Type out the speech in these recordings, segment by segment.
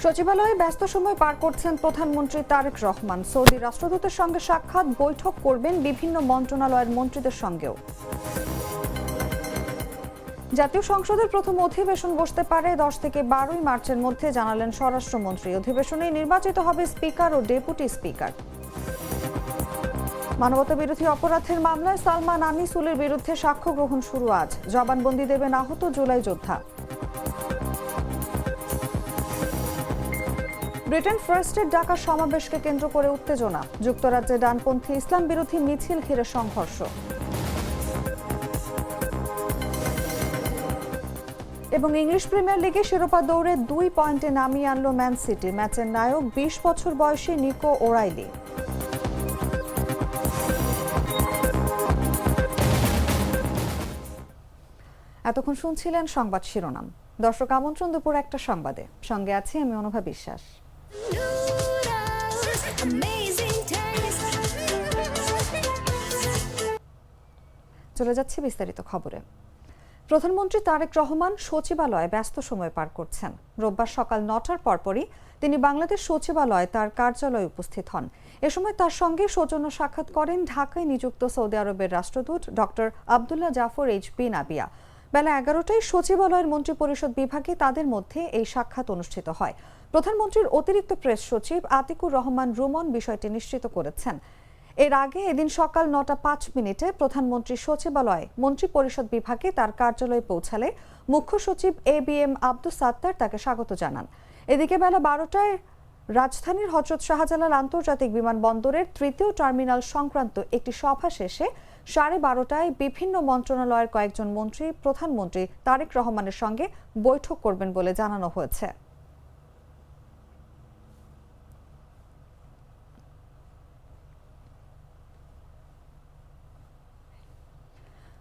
সচিবালয়ে ব্যস্ত সময় পার করছেন প্রধানমন্ত্রী তারেক রহমান। সৌদি রাষ্ট্রদূতের সঙ্গে সাক্ষাৎ, বৈঠক করবেন বিভিন্ন মন্ত্রণালয়ের মন্ত্রীদের সঙ্গেও। জাতীয় সংসদের প্রথম অধিবেশন বসতে পারে 10 থেকে 12 মার্চের মধ্যে, জানালেন স্বরাষ্ট্রমন্ত্রী। অধিবেশনে নির্বাচিত হবে স্পিকার ও ডেপুটি স্পিকার। মানবতা বিরোধী অপরাধের মামলায় সালমান আনিসুলের বিরুদ্ধে সাক্ষ্য গ্রহণ শুরু আজ। জবানবন্দি দেবেন আহত জুলাই যোদ্ধা। ব্রিটেন ফার্স্টের ডাকা সমাবেশকে কেন্দ্র করে উত্তেজনা। যুক্তরাজ্যে ডানপন্থী ইসলাম বিরোধী মিছিল ঘিরে সংঘর্ষ। এবং ইংলিশ প্রিমিয়ার লিগে শিরোপা দৌড়ে 2 পয়েন্টে নামিয়ে আনল ম্যান সিটি। ম্যাচের নায়ক 20 বছর বয়সী নিকো ওরাইলি। এতক্ষণ শুনছিলেন সংবাদ শিরোনাম। দর্শক, আমন্ত্রণ দুপুর একটা সংবাদে। সঙ্গে আছি আমি অনুভা বিশ্বাস। চলে যাচ্ছে বিস্তারিত খবরে। প্রধানমন্ত্রী তারেক রহমান সচিবালয়ে ব্যস্ত সময় পার করছেন। রোববার সকাল 9টার পরপরই তিনি বাংলাদেশ সচিবালয়ে তার কার্যালয়ে উপস্থিত হন। এ সময় তার সঙ্গে সৌজন্য সাক্ষাৎ করেন ঢাকায় নিযুক্ত সৌদি আরবের রাষ্ট্রদূত ডক্টর আবদুল্লাহ জাফর এইচ.বি. নাবিয়া। বেলা 11টায় সচিবালয়ের মন্ত্রিপরিষদ বিভাগে তাদের মধ্যে এই সাক্ষাৎ অনুষ্ঠিত হয়। প্রধানমন্ত্রীর অতিরিক্ত প্রেস সচিব আতিকুর রহমান রুমন বিষয়টি নিশ্চিত করেছেন। এর আগে এদিন সকাল 9টা 5 মিনিটে প্রধানমন্ত্রী সচিবালয়ে মন্ত্রিপরিষদ বিভাগে তার কার্যালয়ে পৌঁছালে মুখ্য সচিব এ.বি.এম. আব্দুস সাত্তার তাকে স্বাগত জানান। এদিকে বেলা 12টায় রাজধানীর হযরত শাহজালাল আন্তর্জাতিক বিমানবন্দরের 3য় টার্মিনাল সংক্রান্ত একটি সভা শেষে 12:30টায় বিভিন্ন মন্ত্রণালয়ের কয়েকজন মন্ত্রী প্রধানমন্ত্রী তারেক রহমানের সঙ্গে বৈঠক করবেন বলে জানানো হয়েছে।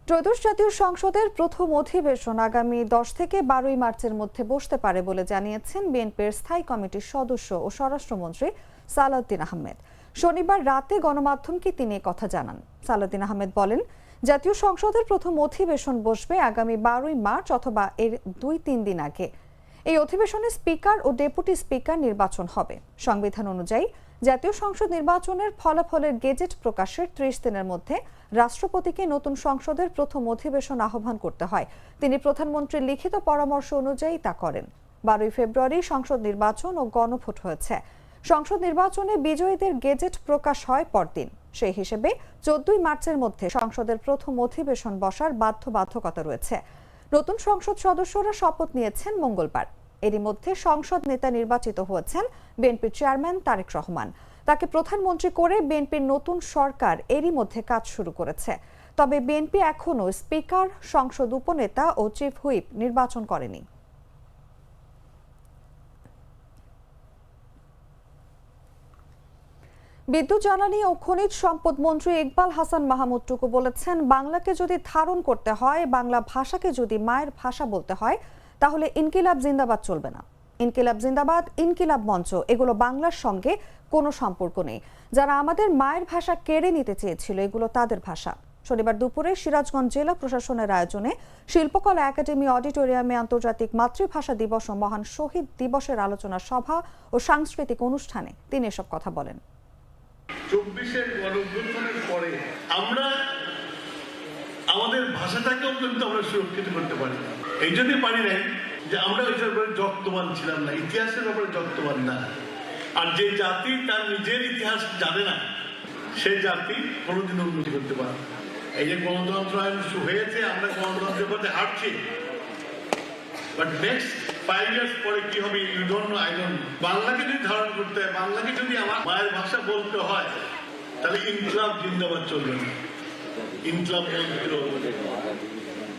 ত্রয়োদশ জাতীয় সংসদের প্রথম অধিবেশন আগামী 10 থেকে 12 মার্চের মধ্যে বসতে পারে বলে জানিয়েছেন বিএনপির স্থায়ী কমিটির সদস্য ও স্বরাষ্ট্রমন্ত্রী সালাউদ্দিন আহমেদ। শনিবার রাতে গণমাধ্যমকে তিনি কথা জানান। সালাউদ্দিন আহমেদ বলেন, জাতীয় সংসদের প্রথম অধিবেশন বসবে আগামী 12 মার্চ অথবা এর 2-3 দিন আগে। এই অধিবেশনে স্পিকার ও ডেপুটি স্পিকার নির্বাচন হবে। সংবিধান অনুযায়ী জাতীয় সংসদ নির্বাচনের ফলাফলের গেজেট প্রকাশের 30 দিনের মধ্যে রাষ্ট্রপতিকে নতুন সংসদের প্রথম অধিবেশন আহ্বান করতে হয়। তিনি প্রধানমন্ত্রীর লিখিত পরামর্শ অনুযায়ী তা করেন। 12 ফেব্রুয়ারি সংসদ নির্বাচন ও গণভোট হয়েছে। সংসদ নির্বাচনে বিজয়ীদের গেজেট প্রকাশ হয় পরদিন। সেই হিসেবে 14 মার্চের মধ্যে সংসদের প্রথম অধিবেশন বসার বাধ্যবাধকতা রয়েছে। নতুন সংসদ সদস্যরা শপথ নিয়েছেন মঙ্গলবার। এরই মধ্যে সংসদ নেতা নির্বাচিত হয়েছেন বিএনপির চেয়ারম্যান তারেক রহমান। তাকে প্রধানমন্ত্রী করে বিএনপির নতুন সরকার এরই মধ্যে কাজ শুরু করেছে। তবে বিএনপি এখনও স্পিকার, সংসদ উপনেতা ও চিফ হুইপ নির্বাচন করেনি। বিদ্যুৎ, জ্বালানি ও খনিজ সম্পদ মন্ত্রী ইকবাল হাসান মাহমুদ টুকু বলেছেন, বাংলাকে যদি ধারণ করতে হয়, বাংলা ভাষাকে যদি মায়ের ভাষা বলতে হয়, তাহলে ইনকিলাব জিন্দাবাদ চলবে না। ইনকিলাব জিন্দাবাদ, ইনকিলাব মঞ্চ এগুলো বাংলার সঙ্গে কোনো সম্পর্ক নেই। যারা আমাদের মায়ের ভাষা কেড়ে নিতে চেয়েছিল, এগুলো তাদের ভাষা। শনিবার দুপুরে সিরাজগঞ্জ জেলা প্রশাসনের আয়োজনে শিল্পকলা একাডেমি অডিটোরিয়ামে আন্তর্জাতিক মাতৃভাষা দিবস ও মহান শহীদ দিবসের আলোচনা সভা ও সাংস্কৃতিক অনুষ্ঠানে তিনি এসব কথা বলেন। 24-এর গণঅভ্যুত্থানের পরে আমরা আমাদের ভাষাটাকেও কিন্তু আমরা সুরক্ষিত করতে পারি। এই জন্যই পারি নাই যে আমরা ওইটার ব্যাপারে যত্নবান ছিলাম না, ইতিহাসের ব্যাপারে যত্নবান না। আর যে জাতি তার নিজের ইতিহাস জানে না, সেই জাতি কোনোদিন উন্নতি করতে পারে না। এই যে গণতন্ত্র আইন হয়েছে, আমরা গণতন্ত্রের পথে হাঁটছি, বাট নেক্সট 5 ইয়ার্স পরে কি হবে you don't know, I don't know. বাংলাকে যদি ধারণ করতে হয়, বাংলাকে যদি আমার মায়ের ভাষা বলতে হয়, তাহলে ইনকিলাব জিন্দাবাদ চলবে না। ইনকিলাব মন্ত্র,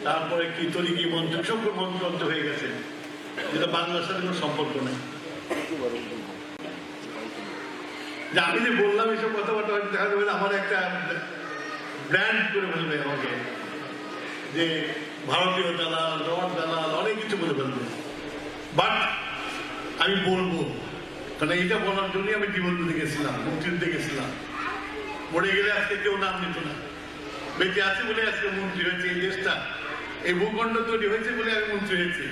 তারপরে কি তরিকি মন্ত্র, সব মন্ত্র হয়ে গেছে, যেটা বাংলার সাথে কোনো সম্পর্ক নেই। যে আমি যে বললাম এসব কথাবার্তা দেখা যাবে আমার একটা ব্র্যান্ড করে ফেলবে আমাকে, যে ভারতীয় দালাল, রড দালাল, অনেক কিছু বলে ফেলবে। বাট আমি বলবো, কারণ এইটা বলার জন্যই আমি জীবন দিতে গেছিলাম, মুক্তিযুদ্ধে গেছিলাম। মরে গেলে আজকে কেউ নাম নিত না, বেঁচে আছে বলে আজকে মন্ত্রী হয়েছে। এই দেশটা, এই ভূখণ্ড তৈরি হয়েছে বলে আমি মন্ত্রী হয়েছি।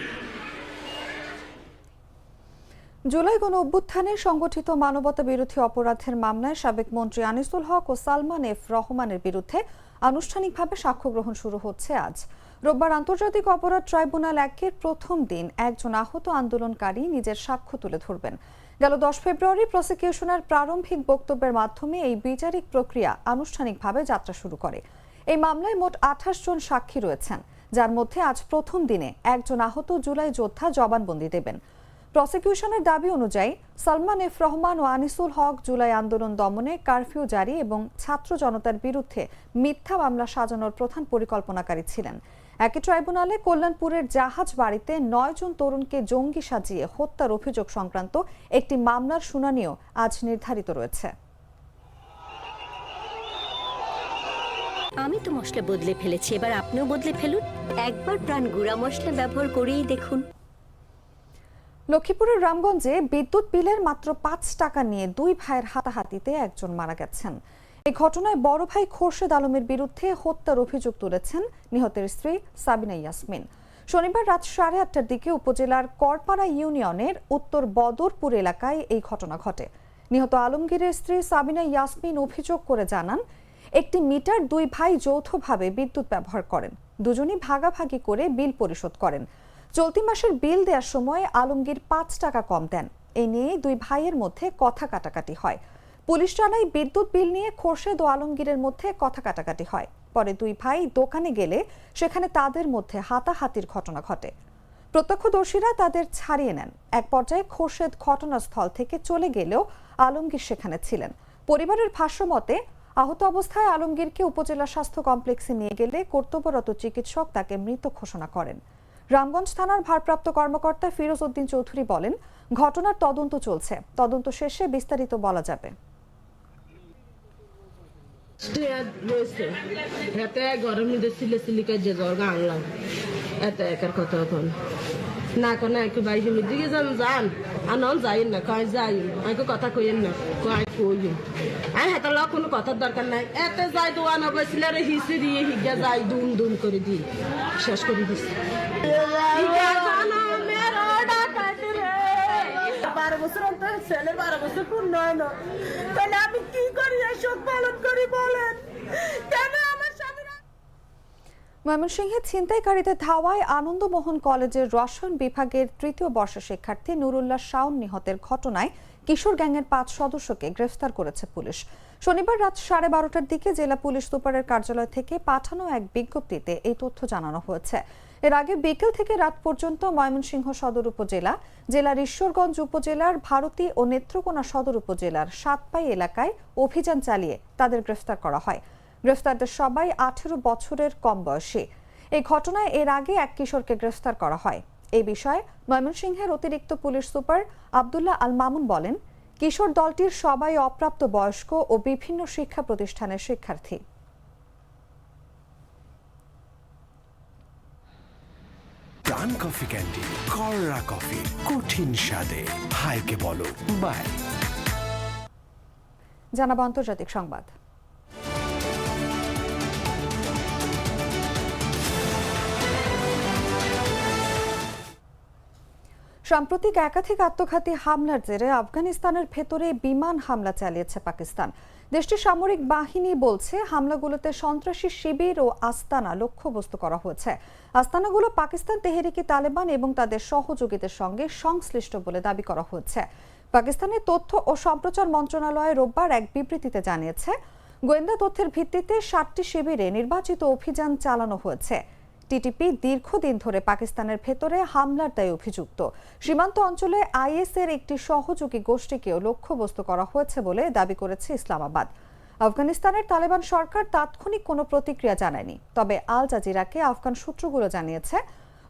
জুলাই গণ অভ্যুত্থানে সংগঠিত মানবতা বিরোধী অপরাধের মামলায় সাবেক মন্ত্রী আনিসুল হক ও সালমান এফ রহমানের বিরুদ্ধে আনুষ্ঠানিকভাবে সাক্ষ্য গ্রহণ শুরু হচ্ছে আজ। রোববার আন্তর্জাতিক অপরাধ ট্রাইব্যুনাল 1-এর প্রথম দিন একজন আহত আন্দোলনকারী নিজের সাক্ষ্য তুলে ধরবেন। গেল 10 ফেব্রুয়ারি প্রসিকিউশনের প্রারম্ভিক বক্তব্যের মাধ্যমে এই বিচারিক প্রক্রিয়া আনুষ্ঠানিকভাবে যাত্রা শুরু করে। এই মামলায় মোট 28 জন সাক্ষী রয়েছেন, যার মধ্যে আজ প্রথম দিনে একজন আহত জুলাই যোদ্ধা জবানবন্দি দেবেন। প্রসিকিউশনের দাবি অনুযায়ী সালমান এফ রহমান ও আনিসুল হক জুলাই আন্দোলন দমনে কারফিউ জারি এবং ছাত্র জনতার বিরুদ্ধে মিথ্যা মামলা সাজানোর প্রধান পরিকল্পনাকারী ছিলেন। একই ট্রাইব্যুনালে কল্যাণপুরের জাহাজ বাড়িতে 9 জন তরুণকে জঙ্গি সাজিয়ে হত্যার অভিযোগ সংক্রান্ত একটি মামলার শুনানিও আজ নির্ধারিত রয়েছে। আমি তো মশলা বদলে ফেলেছি, এবার আপনিও বদলে ফেলুন। একবার প্রাণ গুঁড়া মশলা ব্যবহার করেই দেখুন। লক্ষ্মীপুরের রামগঞ্জে বিদ্যুৎ বিলের মাত্র 5 টাকা নিয়ে 2 ভাইয়ের হাতাহাতিতে একজন মারা গেছেন। এই ঘটনায় বড় ভাই খোরশেদ আলমের বিরুদ্ধে হত্যার অভিযোগ তুলেছেন নিহতের স্ত্রী সাবিনা ইয়াসমিন। শনিবার রাত 8:30টার দিকে উপজেলার করপাড়া ইউনিয়নের উত্তর বদরপুর এলাকায় এই ঘটনা ঘটে। নিহত আলমগীরের স্ত্রী সাবিনা ইয়াসমিন অভিযোগ করে জানান, একটি মিটার 2 ভাই যৌথভাবে বিদ্যুৎ ব্যবহার করেন। দুজনই ভাগাভাগি করে বিল পরিশোধ করেন। চলতি মাসের বিল দেওয়ার সময় আলমগীর 5 টাকা কম দেন। এই নিয়ে 2 ভাইয়ের মধ্যে কথা কাটাকাটি হয়। পুলিশ জানায় বিদ্যুৎ বিল নিয়ে খোরশেদ ও আলমগীরের মধ্যে কথা কাটাকাটি হয়। পরে 2 ভাই দোকানে গেলে সেখানে তাদের মধ্যে হাতাহাতির ঘটনা ঘটে। প্রত্যক্ষদর্শীরা তাদের ছাড়িয়ে নেন। এক পর্যায়ে খোরশেদ ঘটনাস্থল থেকে চলে গেলেও আলমগীর সেখানে ছিলেন। পরিবারের ভাষ্যমতে আহত অবস্থায় আলমগীরকে উপজেলা স্বাস্থ্য কমপ্লেক্সে নিয়ে গেলে কর্তব্যরত চিকিৎসক তাকে মৃত ঘোষণা করেন। রামগঞ্জ থানার ভারপ্রাপ্ত কর্মকর্তা ফিরোজ উদ্দিন চৌধুরী বলেন, ঘটনার তদন্ত চলছে, তদন্ত শেষে বিস্তারিত বলা যাবে। না কোন একটু বাইশের দিকে যান আনন যাই না কয় যাই আমাকে কথা কইেন না কয় কই আমি হাতে লোক কোনো কথার দরকার নাই এতে যাই দোয়ান অবশ্যই রে হিসি দিয়ে হিগা যাই দুম দুম করে দিই শেষ করে দিছি 12 বছর অন্তর ছেলের 12 বছর পূর্ণ হয় না, তাহলে আমি কি করি এসব পালন করি বলেন কেন? আমার স্বামীরা ময়মনসিংহে ছিনতাইকারীদের ধাওয়ায় আনন্দমোহন কলেজের রসায়ন বিভাগের 3য় বর্ষের শিক্ষার্থী নুরুল্লাহ শাওন নিহতের ঘটনায় কিশোর গ্যাংয়ের 5 সদস্যকে গ্রেফতার করেছে পুলিশ। শনিবার রাত 12:30টার দিকে জেলা পুলিশ সুপারের কার্যালয় থেকে পাঠানো এক বিজ্ঞপ্তিতে এই তথ্য জানানো হয়েছে। এর আগে বিকেল থেকে রাত পর্যন্ত ময়মনসিংহ সদর উপজেলা, জেলার ঈশ্বরগঞ্জ উপজেলার ভারতী ও নেত্রকোনা সদর উপজেলার সাতপাই এলাকায় অভিযান চালিয়ে তাদের গ্রেফতার করা হয়। গ্রেফতারদের সবাই 18 বছরের কম বয়সী। এই ঘটনায় এর আগে এক কিশোরকে গ্রেফতার করা হয়। এই বিষয়ে ময়মনসিংহের অতিরিক্ত পুলিশ সুপার আব্দুল্লাহ আল মামুন বলেন, কিশোর দলটির সবাই অপ্রাপ্ত বয়স্ক ও বিভিন্ন শিক্ষা প্রতিষ্ঠানের শিক্ষার্থী। প্রাণ কফি ক্যান্টিন, কররা কফি, কঠিন স্বাদে হাইকে বলো বাই। জানাবো আন্তর্জাতিক সংবাদ। সাম্প্রতিক একাধিক আত্মঘাতী হামলার জেরে আফগানিস্তানের ভেতরে বিমান হামলা চালিয়েছে পাকিস্তান। দেশটির সামরিক বাহিনী বলছে, হামলাগুলোতে সন্ত্রাসী শিবির ও আস্তানা লক্ষ্যবস্তু করা হয়েছে। আস্তানাগুলো পাকিস্তান তেহরিকি তালেবান এবং তাদের সহযোগীদের সঙ্গে সংশ্লিষ্ট বলে দাবি করা হয়েছে। পাকিস্তানের তথ্য ও সম্প্রচার মন্ত্রণালয় রোববার এক বিবৃতিতে জানিয়েছে, গোয়েন্দা তথ্যের ভিত্তিতে 7টি শিবিরে নির্বাচিত অভিযান চালানো হয়েছে। টিটিপি দীর্ঘদিন ধরে পাকিস্তানের ভেতরে হামলার দায়ে অভিযুক্ত। সীমান্ত অঞ্চলে আইএস এর একটি সহযোগী গোষ্ঠীকেও লক্ষ্যবস্তু করা হয়েছে বলে দাবি করেছে ইসলামাবাদ। আফগানিস্তানের তালেবান সরকার তাৎক্ষণিক কোনো প্রতিক্রিয়া জানায়নি। তবে আল জাজিরাকে আফগান সূত্রগুলো জানিয়েছে,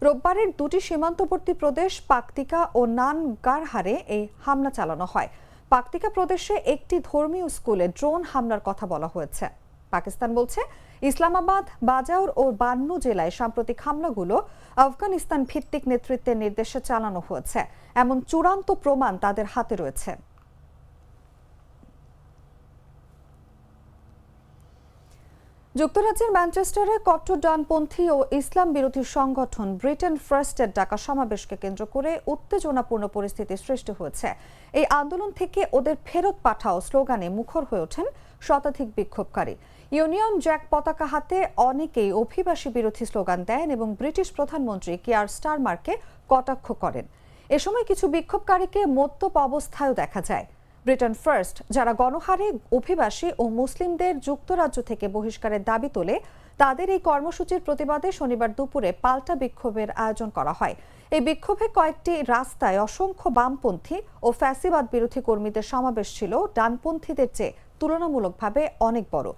রোববারের 2টি সীমান্তবর্তী প্রদেশ পাকতিকা ও নানগারহারে এই হামলা চালানো হয়। পাকতিকা প্রদেশে একটি ধর্মীয় স্কুলে ড্রোন হামলার কথা বলা হয়েছে। পাকিস্তান বলছে, ইসলামাবাদ, বাজাউর ও বান্নু জেলায় সাম্প্রতিক হামলাগুলো আফগানিস্তান ভিত্তিক নেতৃত্বের নির্দেশে চালানো হয়েছে। এমন চূড়ান্ত প্রমাণ তাদের হাতে রয়েছে। যুক্তরাজ্যের ম্যানচেস্টারে কট্টর ডানপন্থী ও ইসলাম বিরোধী সংগঠন ব্রিটেন ফার্স্টের ডাকা সমাবেশকে কেন্দ্র করে উত্তেজনাপূর্ণ পরিস্থিতি সৃষ্টি হয়েছে। এই আন্দোলন থেকে ওদের ফেরত পাঠাও স্লোগানে মুখর হয়ে ওঠেন শতাধিক বিক্ষোভকারী। ইউনিয়ন জ্যাক পতাকা হাতে অনেকেই অভিবাসী বিরোধী স্লোগান দেন এবং ব্রিটিশ প্রধানমন্ত্রী কিয়ার স্টারমারকে কটাক্ষ করেন। এ সময় কিছু বিক্ষোভকারীকে মদ্যপ অবস্থায়ও দেখা যায়। ব্রিটেন ফার্স্ট, যারা গণহারে অভিবাসী ও মুসলিমদের যুক্তরাজ্য থেকে বহিষ্কারের দাবি তোলে, তাদের এই কর্মসূচির প্রতিবাদে শনিবার দুপুরে পাল্টা বিক্ষোভের আয়োজন করা হয়। এই বিক্ষোভে কয়েকটি রাস্তায় অসংখ্য বামপন্থী ও ফ্যাসিবাদ বিরোধী কর্মীদের সমাবেশ ছিল ডানপন্থীদের চেয়ে তুলনামূলকভাবে অনেক বড়।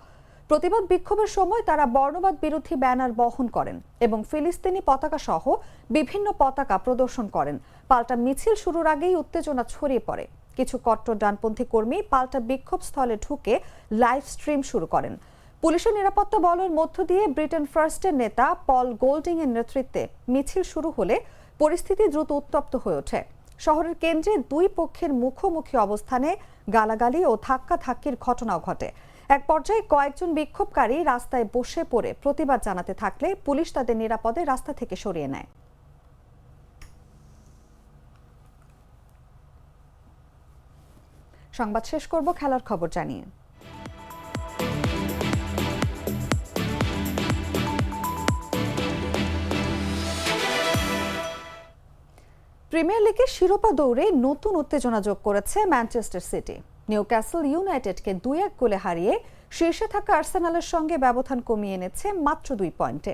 প্রতিবাদ বিক্ষোভের সময় তারা বর্ণবাদ বিরোধী ব্যানার বহন করেন এবং ফিলিস্তিনি পতাকা সহ বিভিন্ন পতাকা প্রদর্শন করেন। পাল্টা মিছিল শুরুর আগেই উত্তেজনা ছড়িয়ে পড়ে। কিছু কট্টর ডানপন্থী কর্মী পাল্টা বিক্ষোভ স্থলে ঢুকে লাইভ স্ট্রিম শুরু করেন। পুলিশের নিরাপত্তা বলের মধ্য দিয়ে ব্রিটেন ফার্স্টের নেতা পল গোল্ডিং এর নেতৃত্বে মিছিল শুরু হলে পরিস্থিতি দ্রুত উত্তপ্ত হয়ে ওঠে। শহরের কেন্দ্রে দুই পক্ষের মুখোমুখি অবস্থানে গালাগালি ও ধাক্কাধাক্কির ঘটনাও ঘটে। এক পর্যায়ে কয়েকজন বিক্ষোভকারী রাস্তায় বসে পড়ে প্রতিবাদ জানাতে থাকলে পুলিশ তাদের নিরাপদে রাস্তা থেকে সরিয়ে নেয়। সংবাদ শেষ করব খেলার খবর জানিয়ে। প্রিমিয়ার লিগে শিরোপা দৌড়ে নতুন উত্তেজনা যোগ করেছে ম্যানচেস্টার সিটি। নিউক্যাসল ইউনাইটেডকে 2-1 গোলে হারিয়ে শীর্ষে থাকা আর্সেনালের সঙ্গে ব্যবধান কমিয়ে এনেছে মাত্র 2 পয়েন্টে।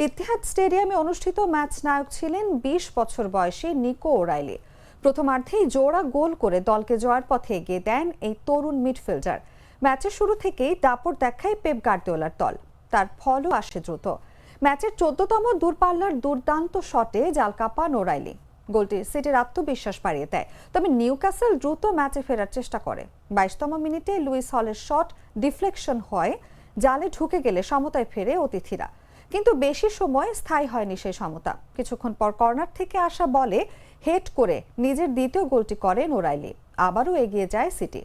ইতিহাদ স্টেডিয়ামে অনুষ্ঠিত ম্যাচ নায়ক ছিলেন 20 বছর বয়সী নিকো ওরাইলি। প্রথমার্ধেই জোড়া গোল করে দলকে জয়ের পথে এগিয়ে দেন এই তরুণ মিডফিল্ডার। ম্যাচের শুরু থেকেই দাপট দেখায় পেপ গার্দিওলার দল, তার ফলও আসে দ্রুত। ম্যাচের 14তম দূরপাল্লার দুর্দান্ত শটে জাল কাপান ওরাইলি। গোলটি সিটির আত্মবিশ্বাস বাড়িয়ে দেয়। তবে নিউক্যাসল দ্রুত ম্যাচে ফেরার চেষ্টা করে। 22তম মিনিটে লুইস হলের শট ডিফ্লেকশন হয়, জালে ঢুকে গেলে সমতায় ফেরে অতিথিরা। কিন্তু বেশি সময় স্থায়ী হয়নি সেই সমতা। কিছুক্ষণ পর কর্নার থেকে আসা বলে হেড করে নিজের দ্বিতীয় গোলটি করেন ওরাইলি। আবারও এগিয়ে যায় সিটি।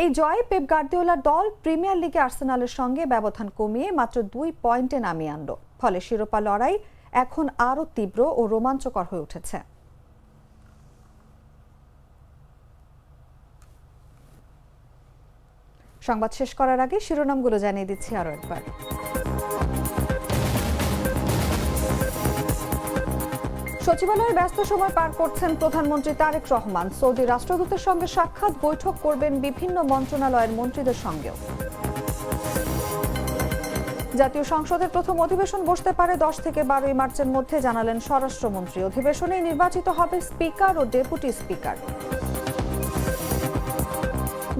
এই জয়ে পেপ গার্দিওলার দল প্রিমিয়ার লিগে আর্সেনালের সঙ্গে ব্যবধান কমিয়ে মাত্র 2 পয়েন্টে নামিয়ে আনল। ফলে শিরোপা লড়াই এখন আরও তীব্র ও রোমাঞ্চকর হয়ে উঠেছে। সংবাদ শেষ করার আগে শিরোনামগুলো জানিয়ে দিচ্ছি আরো একবার। সচিবালয়ে ব্যস্ত সময় পার করছেন প্রধানমন্ত্রী তারেক রহমান। সৌদি রাষ্ট্রদূতের সঙ্গে সাক্ষাৎ, বৈঠক করবেন বিভিন্ন মন্ত্রণালয়ের মন্ত্রীদের সঙ্গেও। জাতীয় সংসদের প্রথম অধিবেশন বসতে পারে 10 থেকে 12 মার্চের মধ্যে, জানালেন স্বরাষ্ট্রমন্ত্রী। অধিবেশনে নির্বাচিত হবে স্পিকার ও ডেপুটি স্পিকার।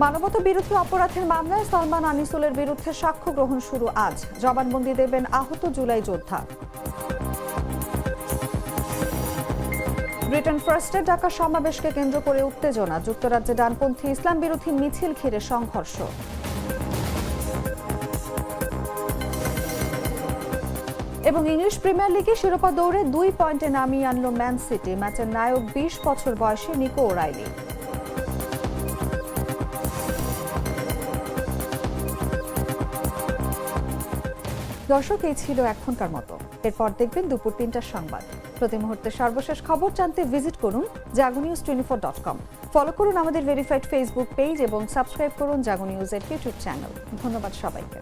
মানবতা বিরোধী অপরাধের মামলায় সালমান আনিসুলের বিরুদ্ধে সাক্ষ্য গ্রহণ শুরু আজ। জবানবন্দি দেবেন আহত জুলাই যোদ্ধা। ব্রিটেন ফার্স্টের ডাকা সমাবেশকে কেন্দ্র করে উত্তেজনা। যুক্তরাজ্যে ডানপন্থী ইসলাম বিরোধী মিছিল ঘিরে সংঘর্ষ। এবং ইংলিশ প্রিমিয়ার লিগে শিরোপা দৌড়ে 2 পয়েন্টে নামিয়ে আনল ম্যান সিটি। ম্যাচের নায়ক 20 বছর বয়সী নিকো ওরাইলি। দর্শক, এই ছিল এখনকার মতো। এরপর দেখবেন দুপুর 3টার সংবাদ। প্রতি মুহূর্তে সর্বশেষ খবর জানতে ভিজিট করুন jagonews24.com। ফলো করুন আমাদের ভেরিফাইড ফেসবুক পেজ এবং সাবস্ক্রাইব করুন জাগো নিউজের ইউটিউব চ্যানেল। ধন্যবাদ সবাইকে।